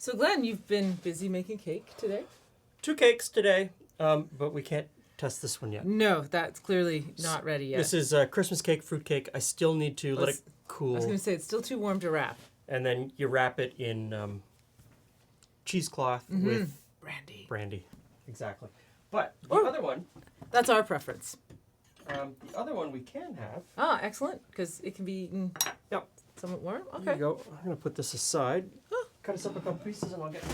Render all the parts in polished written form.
So Glenn, you've been busy making cake today? 2 cakes today, but we can't test this one yet. No, that's clearly not ready yet. This is a Christmas cake, fruit cake. I still need to let it cool. I was going to say, it's still too warm to wrap. And then you wrap it in cheesecloth with brandy. Exactly. But the other one... That's our preference. The other one we can have... Ah, excellent, because it can be eaten somewhat warm. Okay. There you go. I'm going to put this aside. Cut us up a couple pieces and I'll get...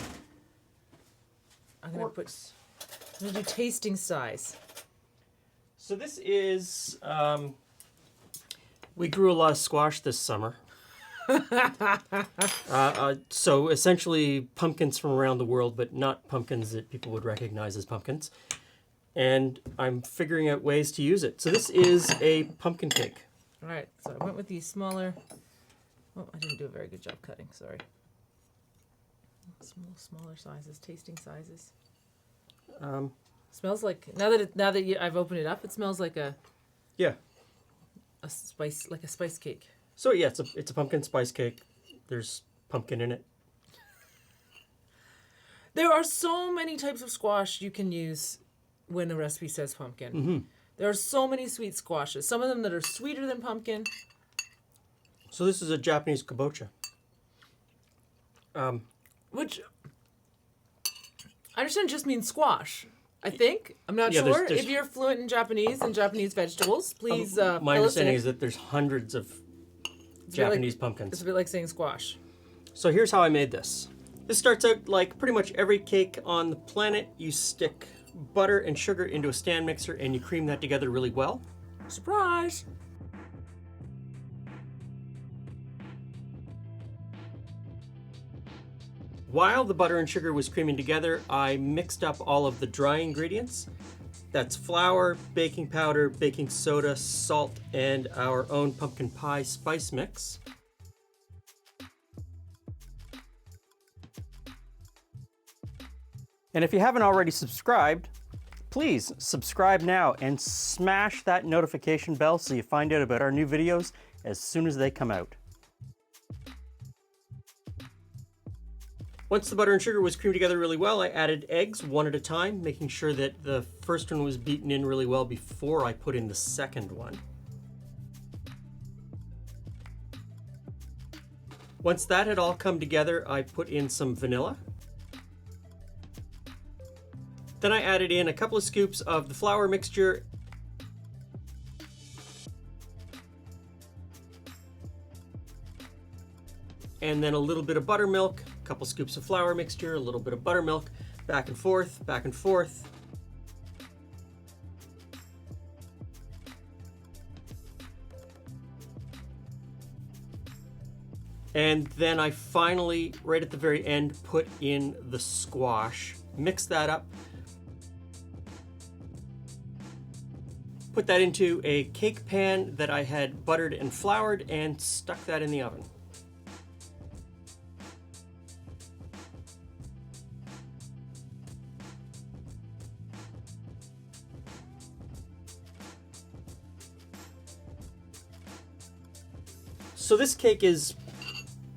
I'm going to do tasting size. So this is... we grew a lot of squash this summer. So essentially pumpkins from around the world, but not pumpkins that people would recognize as pumpkins. And I'm figuring out ways to use it. So this is a pumpkin cake. All right, so I went with these smaller... Oh, I didn't do a very good job cutting, sorry. Smaller sizes, tasting sizes. Smells like, now that I've opened it up, it smells like a spice cake. So yeah, it's a pumpkin spice cake. There's pumpkin in it. There are so many types of squash you can use when the recipe says pumpkin. Mm-hmm. There are so many sweet squashes. Some of them that are sweeter than pumpkin. So this is a Japanese kabocha. Which I understand just means squash. I think. I'm not sure. If you're fluent in Japanese and Japanese vegetables, please my understanding is that there's hundreds of Japanese pumpkins. It's a bit like saying squash. So here's how I made this. This starts out like pretty much every cake on the planet. You stick butter and sugar into a stand mixer and you cream that together really well. Surprise! While the butter and sugar was creaming together, I mixed up all of the dry ingredients. That's flour, baking powder, baking soda, salt, and our own pumpkin pie spice mix. And if you haven't already subscribed, please subscribe now and smash that notification bell so you find out about our new videos as soon as they come out. Once the butter and sugar was creamed together really well, I added eggs one at a time, making sure that the first one was beaten in really well before I put in the second one. Once that had all come together, I put in some vanilla. Then I added in a couple of scoops of the flour mixture and then a little bit of buttermilk, a couple scoops of flour mixture, a little bit of buttermilk, back and forth, back and forth. And then I finally, right at the very end, put in the squash, mix that up, put that into a cake pan that I had buttered and floured and stuck that in the oven. So this cake is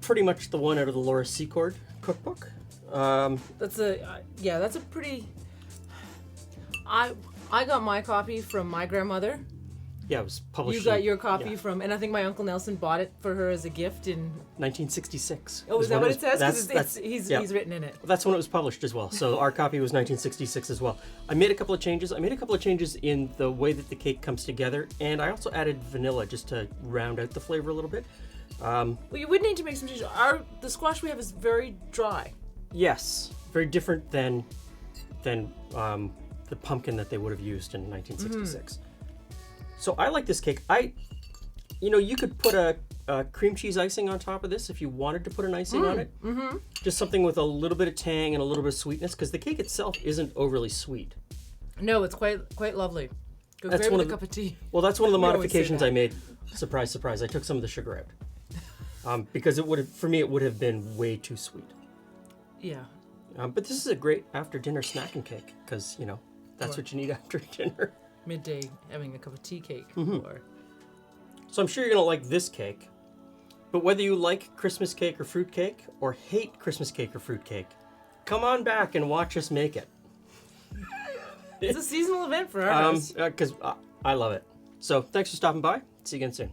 pretty much the one out of the Laura Secord cookbook. That's a pretty... I got my copy from my grandmother. Yeah, it was published. You got your copy from, and I think my Uncle Nelson bought it for her as a gift in 1966. Oh, is that what it says? Because he's written in it. That's when it was published as well. So our copy was 1966 as well. I made a couple of changes. I made a couple of changes in the way that the cake comes together, and I also added vanilla just to round out the flavor a little bit. Well, you would need to make some changes. The squash we have is very dry. Yes, very different than the pumpkin that they would have used in 1966. So I like this cake. You could put a cream cheese icing on top of this if you wanted to put an icing on it. Mm-hmm. Just something with a little bit of tang and a little bit of sweetness, because the cake itself isn't overly sweet. No, it's quite lovely. Goes great with a cup of tea. Well, that's one of the modifications I made. Surprise, surprise! I took some of the sugar out because it would have been way too sweet. Yeah. But this is a great after-dinner snacking cake because that's what you need after dinner. Midday, having a cup of tea cake. Mm-hmm. So I'm sure you're gonna like this cake. But whether you like Christmas cake or fruit cake, or hate Christmas cake or fruit cake, come on back and watch us make it. It's a seasonal event for us. Because I love it. So thanks for stopping by. See you again soon.